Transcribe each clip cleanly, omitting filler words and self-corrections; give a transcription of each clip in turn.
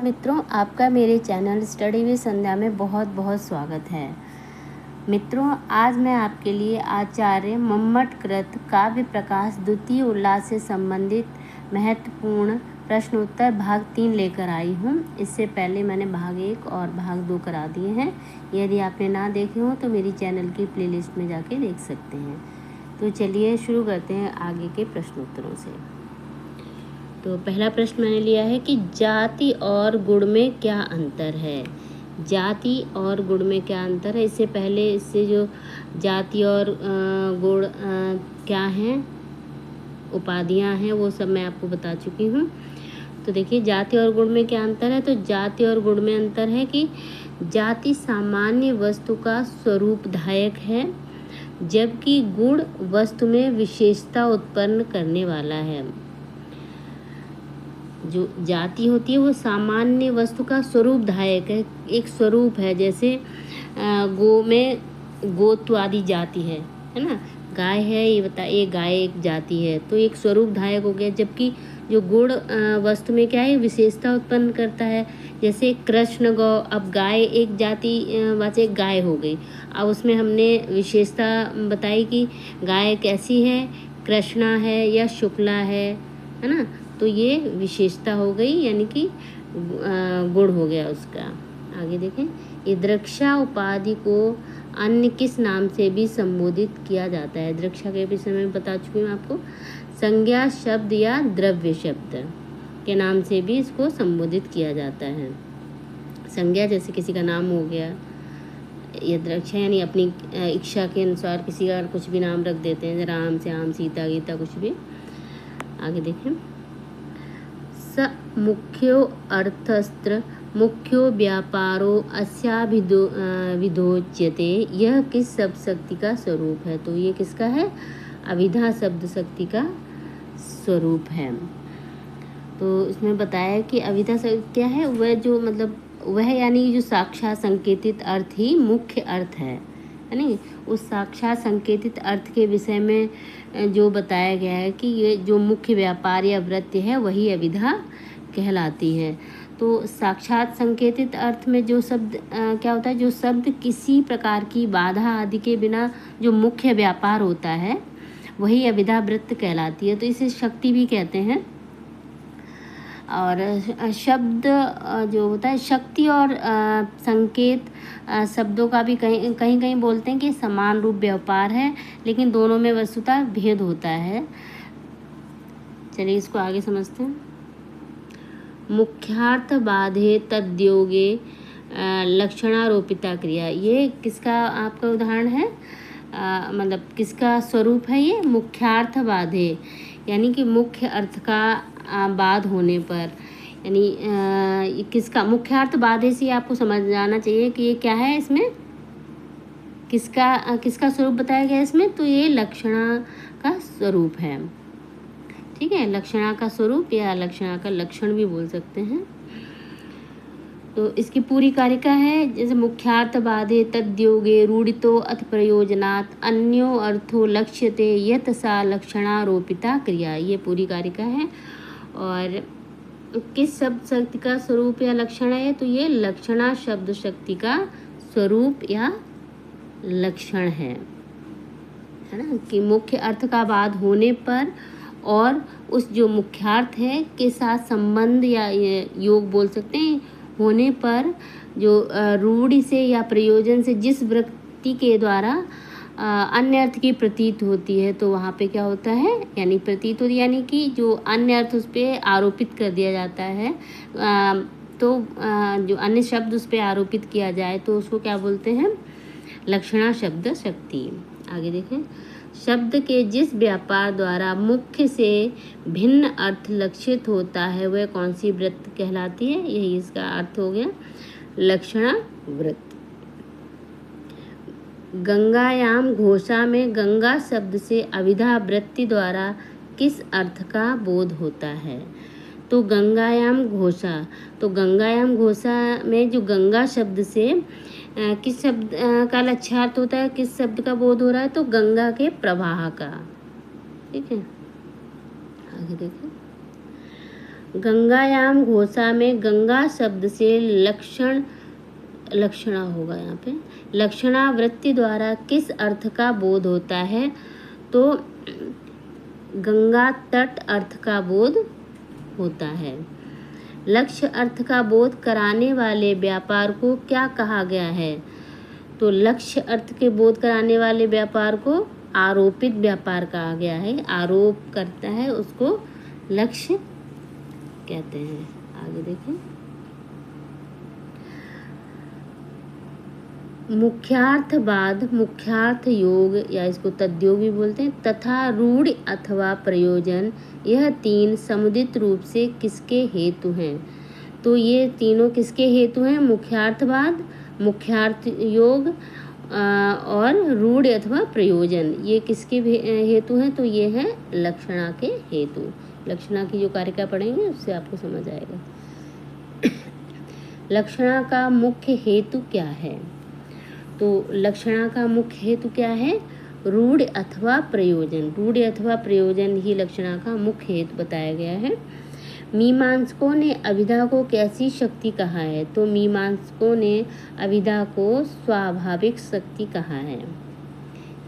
मित्रों, आपका मेरे चैनल स्टडी विद संध्या में बहुत बहुत स्वागत है। मित्रों, आज मैं आपके लिए आचार्य मम्मटकृत काव्य प्रकाश द्वितीय उल्लास से संबंधित महत्वपूर्ण प्रश्नोत्तर भाग 3 लेकर आई हूँ। इससे पहले मैंने भाग 1 और भाग 2 करा दिए हैं। यदि आपने ना देखे हो तो मेरी चैनल की प्लेलिस्ट में जाके देख सकते हैं। तो चलिए शुरू करते हैं आगे के प्रश्नोत्तरों से। तो पहला प्रश्न मैंने लिया है कि जाति और गुण में क्या अंतर है। जाति और गुण में क्या अंतर है। इससे पहले इससे जो जाति और गुण क्या हैं, उपाधियां हैं, वो सब मैं आपको बता चुकी हूँ। तो देखिए, जाति और गुण में क्या अंतर है। तो जाति और गुण में अंतर है कि जाति सामान्य वस्तु का स्वरूपधायक है, जबकि गुण वस्तु में विशेषता उत्पन्न करने वाला है। जो जाति होती है वो सामान्य वस्तु का स्वरूपधायक है, एक स्वरूप है। जैसे गो में गोत्वादि जाति है ना, गाय है, ये बता, ये गाय एक जाति है, तो एक स्वरूपधायक हो गया। जबकि जो गुण वस्तु में क्या है, विशेषता उत्पन्न करता है। जैसे कृष्ण गौ, अब गाय एक जाति वाचक गाय हो गई। अब उसमें हमने विशेषता बताई कि गाय कैसी है, कृष्णा है या शुक्ला है ना। तो ये विशेषता हो गई, यानी कि गुण हो गया उसका। आगे देखें, ये द्रक्षा उपाधि को अन्य किस नाम से भी संबोधित किया जाता है। द्रक्षा के विषय में बता चुकी हूँ आपको। संज्ञा शब्द या द्रव्य शब्द के नाम से भी इसको संबोधित किया जाता है। संज्ञा जैसे किसी का नाम हो गया, ये द्रक्षा यानी अपनी इच्छा के अनुसार किसी का कुछ भी नाम रख देते हैं, राम श्याम सीता गीता कुछ भी। आगे देखें, स मुख्यो अर्थस्त्र मुख्यो व्यापारो अस्याभिधोच्यते। यह किस शब्द शक्ति का स्वरूप है। तो ये किसका है, अभिधा शब्द शक्ति का स्वरूप है। तो इसमें बताया कि अभिधा शब्द क्या है, वह जो मतलब वह यानी जो साक्षात संकेतित अर्थ ही मुख्य अर्थ है, यानी उस साक्षात संकेतित अर्थ के विषय में जो बताया गया है कि ये जो मुख्य व्यापार या वृत्ति है वही अभिधा कहलाती है। तो साक्षात संकेतित अर्थ में जो शब्द क्या होता है, जो शब्द किसी प्रकार की बाधा आदि के बिना जो मुख्य व्यापार होता है वही अभिधा वृत्त कहलाती है। तो इसे शक्ति भी कहते हैं। और शब्द जो होता है, शक्ति और संकेत शब्दों का भी कहीं कहीं बोलते हैं कि समान रूप व्यापार है, लेकिन दोनों में वस्तुतः भेद होता है। चलिए इसको आगे समझते हैं। मुख्यार्थ बाधे तद्योगे लक्षणारोपिता क्रिया, ये किसका आपका उदाहरण है, मतलब किसका स्वरूप है ये, मुख्यार्थ बाधे, यानी कि मुख्य अर्थ का बाध होने पर, यानी किसका मुख्यार्थ बाधे से आपको समझ जाना चाहिए कि ये क्या है, इसमें किसका स्वरूप बताया गया इसमें। तो ये लक्षणा का स्वरूप है, ठीक है, लक्षणा का स्वरूप या लक्षणा का लक्षण भी बोल सकते हैं। तो इसकी पूरी कारिका है, जैसे मुख्यार्थ बाधे तद्योगे रूढ़ितो अथ प्रयोजनात् अन्यो अर्थो लक्ष्यते यत सा लक्षणारोपिता क्रिया, ये पूरी कारिका है। और किस शब्द शक्ति का स्वरूप या लक्षण है, तो ये लक्षणा शब्द शक्ति का स्वरूप या लक्षण है ना, कि मुख्य अर्थ का बाध होने पर और उस जो मुख्यार्थ है के साथ संबंध या योग बोल सकते हैं होने पर, जो रूढ़ि से या प्रयोजन से जिस वृत्ति के द्वारा अन्य अर्थ की प्रतीत होती है, तो वहाँ पे क्या होता है, यानी प्रतीत होती यानी कि जो अन्य अर्थ उस पर आरोपित कर दिया जाता है। तो जो अन्य शब्द उस पर आरोपित किया जाए तो उसको क्या बोलते हैं, लक्षणा शब्द शक्ति। आगे देखें, शब्द के जिस व्यापार द्वारा मुख्य से भिन्न अर्थ लक्षित होता है वह कौन सी वृत्त कहलाती है, यही इसका अर्थ हो गया, लक्षणा वृत्त। गंगायाम घोषा में गंगा शब्द से अभिधा वृत्ति द्वारा किस अर्थ का बोध होता है। तो गंगायाम घोषा, तो गंगायाम घोषा में जो गंगा शब्द से किस शब्द का लक्ष्यार्थ होता है, किस शब्द का बोध हो रहा है, तो गंगा के प्रवाह का, ठीक है। आगे देखें, गंगायाम घोषा में गंगा शब्द से लक्षणा होगा यहाँ पे, लक्षणावृत्ति द्वारा किस अर्थ का बोध होता है? तो गंगा तट अर्थ का बोध होता है। लक्ष्य अर्थ का बोध कराने वाले व्यापार को क्या कहा गया है? तो लक्ष्य अर्थ के बोध कराने वाले व्यापार को आरोपित व्यापार कहा गया है। आरोप करता है उसको लक्ष्य कहते हैं। आगे देखें, मुख्यार्थवाद, मुख्यार्थ योग या इसको तद्योग भी बोलते हैं, तथा रूढ़ अथवा प्रयोजन, यह तीन समुदित रूप से किसके हेतु हैं? तो ये तीनों किसके हेतु हैं? मुख्यार्थवाद, मुख्यार्थ योग और रूढ़ अथवा प्रयोजन, ये किसके हेतु हैं? तो ये है लक्षणा के हेतु। लक्षणा की जो कारिका पढ़ेंगे उससे आपको समझ आएगा। लक्षणा का मुख्य हेतु क्या है? तो लक्षणा का मुख्य हेतु क्या है? रूढ़ अथवा प्रयोजन। रूढ़ अथवा प्रयोजन ही लक्षणा का मुख्य हेतु बताया गया है। मीमांसकों ने अभिधा को कैसी शक्ति कहा है? तो मीमांसकों ने अभिधा को स्वाभाविक शक्ति कहा है,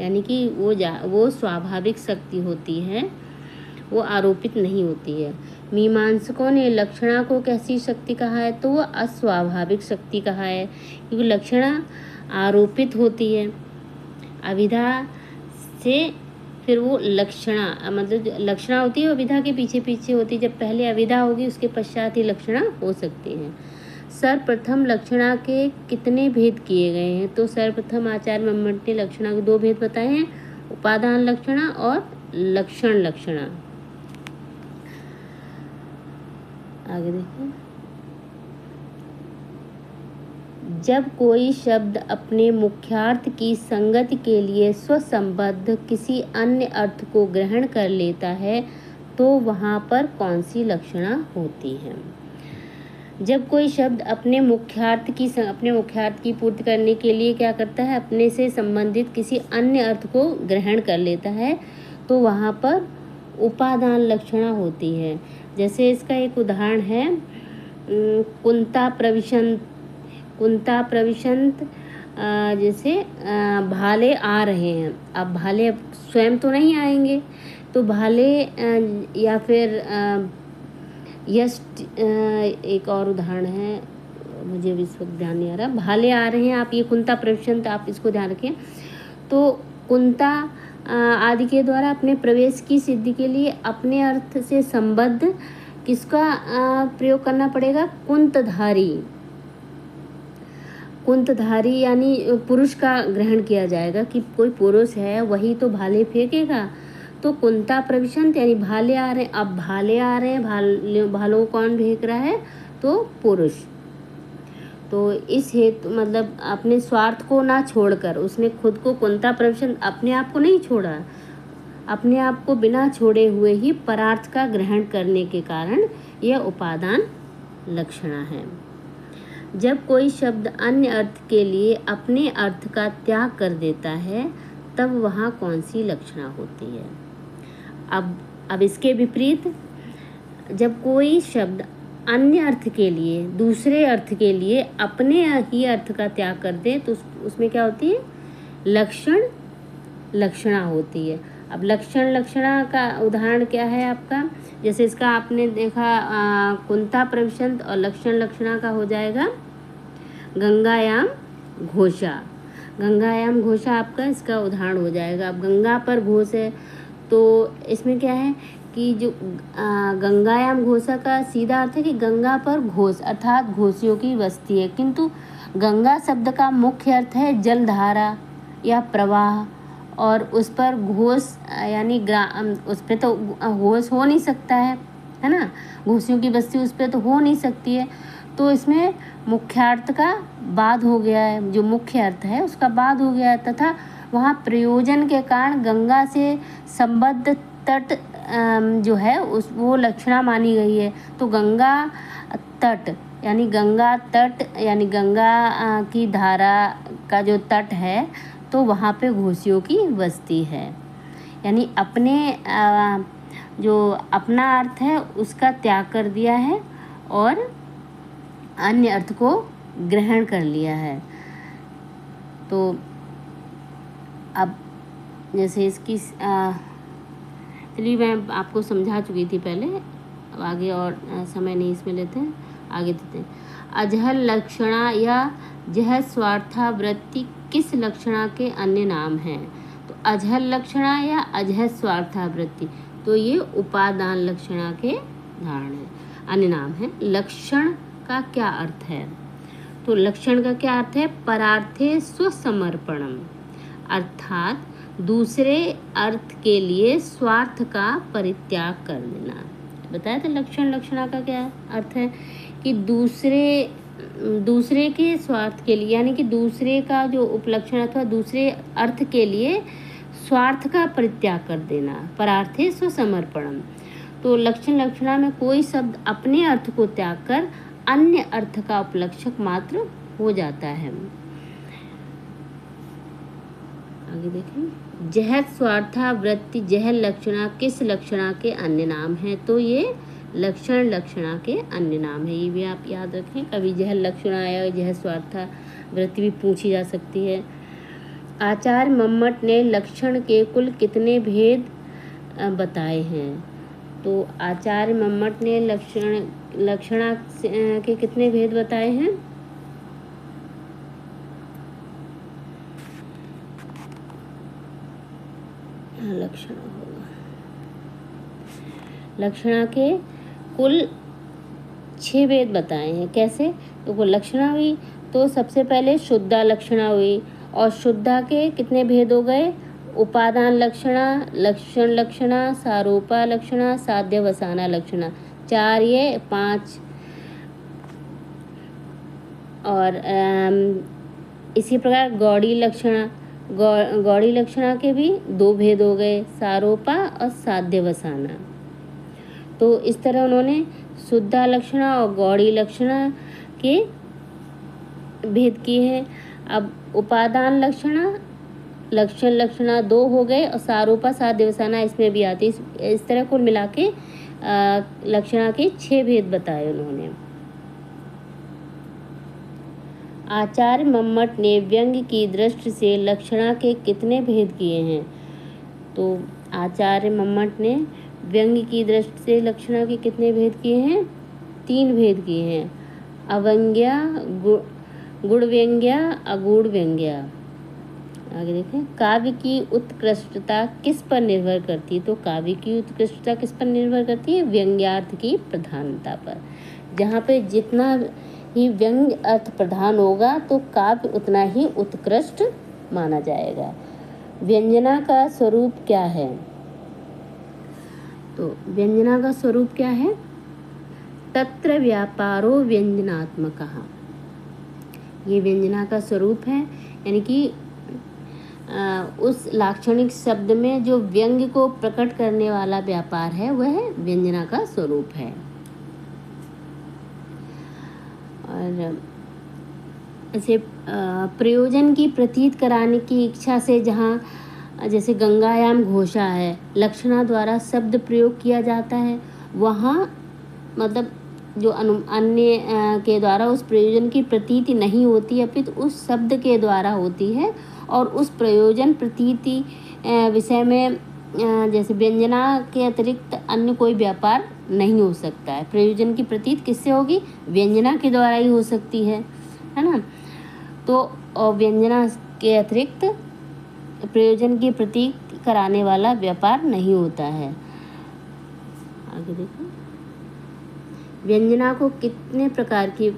यानी कि वो स्वाभाविक शक्ति होती है, वो आरोपित नहीं होती है। मीमांसकों ने लक्षणा को कैसी शक्ति कहा है? तो वो अस्वाभाविक शक्ति कहा है, क्योंकि लक्षणा आरोपित होती है अभिधा से, फिर वो लक्षणा मतलब लक्षणा होती है अभिधा के पीछे पीछे होती है। जब पहले अभिधा होगी उसके पश्चात ही लक्षणा हो सकती है। सर्वप्रथम लक्षणा के कितने भेद किए गए हैं? तो सर्वप्रथम आचार्य मंमट ने लक्षणा के 2 भेद बताए हैं, उपादान लक्षणा और लक्षण लक्षणा। आगे देखिए, जब कोई शब्द अपने मुख्यार्थ की संगति के लिए स्वसंबद्ध किसी अन्य अर्थ को ग्रहण कर लेता है तो वहाँ पर कौन सी लक्षणा होती है? जब कोई शब्द अपने मुख्यार्थ की पूर्ति करने के लिए क्या करता है? अपने से संबंधित किसी अन्य अर्थ को ग्रहण कर लेता है तो वहाँ पर उपादान लक्षणा होती है। जैसे इसका एक उदाहरण है कुंता प्रविशंत, जैसे भाले आ रहे हैं। अब भाले स्वयं तो नहीं आएंगे, तो भाले या फिर एक और उदाहरण है, मुझे भी इस वक्त ध्यान नहीं आ रहा। भाले आ रहे हैं, आप ये कुंता प्रविशंत आप इसको ध्यान रखें। तो कुंता आदि के द्वारा अपने प्रवेश की सिद्धि के लिए अपने अर्थ से संबद्ध किसका प्रयोग करना पड़ेगा? कुंतधारी यानी पुरुष का ग्रहण किया जाएगा कि कोई पुरुष है वही तो भाले फेंकेगा। तो कुंता प्रविशंत यानी भाले आ रहे हैं। अब भाले आ रहे हैं, भालों को कौन फेंक रहा है? तो पुरुष। तो इस हेतु मतलब अपने स्वार्थ को ना छोड़कर उसने खुद को कुंता प्रविशंत, अपने आप को नहीं छोड़ा, अपने आप को बिना छोड़े हुए ही परार्थ का ग्रहण करने के कारण यह उपादान लक्षणा है। जब कोई शब्द अन्य अर्थ के लिए अपने अर्थ का त्याग कर देता है तब वहाँ कौन सी लक्षणा होती है? अब इसके विपरीत, जब कोई शब्द अन्य अर्थ के लिए, दूसरे अर्थ के लिए अपने ही अर्थ का त्याग कर दे तो उसमें क्या होती है? लक्षणा होती है। अब लक्षण लक्षणा का उदाहरण क्या है आपका? जैसे इसका आपने देखा कुंता प्रविशंत, और लक्षण लक्षणा का हो जाएगा गंगायाम घोषा। गंगायाम घोषा आपका इसका उदाहरण हो जाएगा। अब गंगा पर घोष है तो इसमें क्या है कि जो गंगायाम घोषा का सीधा अर्थ है कि गंगा पर घोष अर्थात घोषियों की बस्ती है, किंतु गंगा शब्द का मुख्य अर्थ है जलधारा या प्रवाह, और उस पर घोष यानी उस पर तो घोष हो नहीं सकता है ना, घोषियों की बस्ती उस पर तो हो नहीं सकती है। तो इसमें मुख्यार्थ का बाद हो गया है, जो मुख्य अर्थ है उसका बाद हो गया है, तथा वहाँ प्रयोजन के कारण गंगा से संबद्ध तट जो है वो लक्षणा मानी गई है। तो गंगा तट यानी गंगा की धारा का जो तट है तो वहाँ पे घोषियों की बस्ती है, यानी अपने जो अपना अर्थ है उसका त्याग कर दिया है और अन्य अर्थ को ग्रहण कर लिया है। तो अब जैसे इसकी चलिए मैं आपको समझा चुकी थी पहले, अब आगे और समय नहीं इसमें लेते हैं, आगे देते हैं। अजहल लक्षणा या जह स्वार्था वृत्ति किस लक्षणा के अन्य नाम हैं? तो अजहल लक्षणा या अजह स्वार्था वृत्ति, तो ये उपादान लक्षणा के उदाहरण है, अन्य नाम है। लक्षण का क्या अर्थ है? तो लक्षण का क्या अर्थ है? परार्थे स्वसमर्पणम, अर्थात दूसरे अर्थ के लिए स्वार्थ का परित्याग कर देना। बताया था लक्षण लक्षणा का क्या अर्थ है कि दूसरे के स्वार्थ के लिए, यानी कि दूसरे का जो उपलक्षण अथवा दूसरे अर्थ के लिए स्वार्थ का परित्याग कर देना। परार्थे स्वसमर्पणम, तो लक्षण लक्षणा में कोई शब्द अपने अर्थ को त्याग कर अन्य अर्थ का उपलक्षक मात्र हो जाता है। आगे देखें, जह स्वार्था वृत्ति जह लक्षणा किस लक्षणा के अन्य नाम है? तो ये लक्षण लक्षणा के अन्य नाम है। ये भी आप याद रखें, कभी जह लक्षणा या जह स्वार्था वृत्ति भी पूछी जा सकती है। आचार्य मम्मट ने लक्षण के कुल कितने भेद बताए हैं? तो आचार्य मम्मट ने लक्षणा के कितने भेद बताए हैं? लक्षणा होगा, लक्षणा के कुल 6 भेद बताए हैं। कैसे? तो वो लक्षणा हुई तो सबसे पहले शुद्धा लक्षणा हुई, और शुद्धा के कितने भेद हो गए? उपादान लक्षणा, लक्षण लक्षणा, सारूपा लक्षणा, साध्यवसाना लक्षणा, 4 ये 5। और इसी प्रकार गौड़ी लक्षणा, गौड़ी लक्षणा के भी 2 भेद हो गए, सारोपा और साध्यवसाना। तो इस तरह उन्होंने शुद्धा लक्षणा और गौड़ी लक्षणा के भेद किए हैं। अब उपादान लक्षणा, लक्षण लक्षणा 2 हो गए, और सारूपा साध्यवसाना इसमें भी आती। इस तरह कुल मिला के लक्षणा के 6 भेद बताए उन्होंने। आचार्य मम्मट ने व्यंग्य की दृष्टि से लक्षणा के कितने भेद किए हैं? तो आचार्य मम्मट ने व्यंग्य की दृष्टि से लक्षणा के कितने भेद किए हैं? 3 भेद किए हैं, अव्यंग्या, गुण व्यंग्या, अगूढ़ व्यंग्या। आगे देखें, काव्य की उत्कृष्टता किस पर निर्भर करती है? तो काव्य की उत्कृष्टता किस पर निर्भर करती है? व्यंग्यार्थ की प्रधानता पर। जहाँ पे जितना ही व्यंग्य अर्थ प्रधान होगा तो काव्य उतना ही उत्कृष्ट माना जाएगा। व्यंजना का स्वरूप क्या है? तो व्यंजना का स्वरूप क्या है? तत्र व्यापारो व्यंजनात्मकः, ये व्यंजना का स्वरूप है, यानी कि उस लाक्षणिक शब्द में जो व्यंग्य को प्रकट करने वाला व्यापार है वह व्यंजना का स्वरूप है। और ऐसे प्रयोजन की प्रतीत कराने की इच्छा से जहाँ जैसे गंगायाम घोषा है, लक्षणा द्वारा शब्द प्रयोग किया जाता है, वहाँ मतलब जो अन्य के द्वारा उस प्रयोजन की प्रतीति नहीं होती, अपितु उस शब्द के द्वारा होती है। और उस प्रयोजन प्रतीति विषय में जैसे व्यंजना के अतिरिक्त अन्य कोई व्यापार नहीं हो सकता है। प्रयोजन की प्रतीत किससे होगी? व्यंजना के द्वारा ही हो सकती है ना। तो व्यंजना के अतिरिक्त प्रयोजन की प्रतीत कराने वाला व्यापार नहीं होता है। आगे देखो, व्यंजना को कितने प्रकार की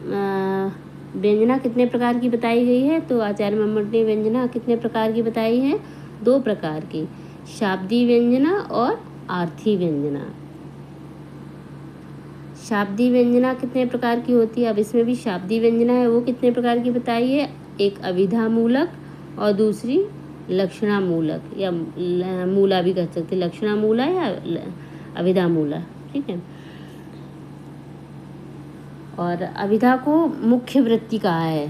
व्यंजना कितने प्रकार की बताई गई है? तो आचार्य मम्मट ने व्यंजना कितने प्रकार की बताई है? 2 प्रकार की, शाब्दी व्यंजना और आर्थी व्यंजना। शाब्दी व्यंजना कितने प्रकार की होती है? अब इसमें भी शाब्दी व्यंजना है, वो कितने प्रकार की बताई है? एक अविधा मूलक और दूसरी लक्षणा मूलक, या मूला भी कह सकते, लक्षणा मूला या अविधा मूला, ठीक है। और अविधा को मुख्य वृत्ति कहा है।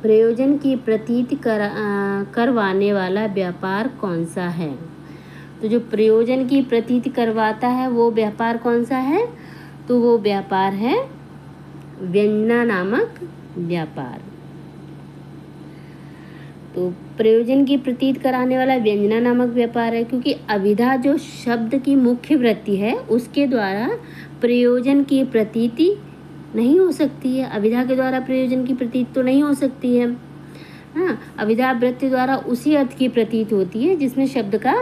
प्रयोजन की प्रतीति करवाने वाला व्यापार कौन सा है? तो जो प्रयोजन की प्रतीति करवाता है वो व्यापार कौन सा है? तो वो व्यापार है व्यंजना नामक व्यापार। तो प्रयोजन की प्रतीत कराने वाला व्यंजना नामक व्यापार है, क्योंकि अभिधा जो शब्द की मुख्य वृत्ति है उसके द्वारा प्रयोजन की प्रतीति नहीं हो सकती है। अभिधा के द्वारा प्रयोजन की प्रतीत तो नहीं हो सकती है। हाँ, अभिधा वृत्ति द्वारा उसी अर्थ की प्रतीत होती है जिसमें शब्द का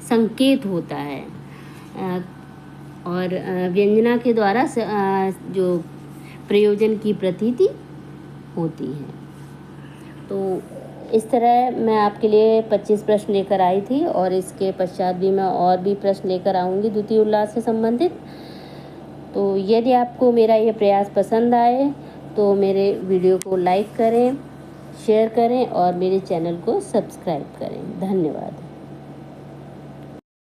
संकेत होता है, और व्यंजना के द्वारा जो प्रयोजन की प्रतीति होती है। तो इस तरह मैं आपके लिए 25 प्रश्न लेकर आई थी, और इसके पश्चात भी मैं और भी प्रश्न लेकर आऊँगी द्वितीय उल्लास से संबंधित। तो यदि आपको मेरा ये प्रयास पसंद आए तो मेरे वीडियो को लाइक करें, शेयर करें और मेरे चैनल को सब्सक्राइब करें। धन्यवाद।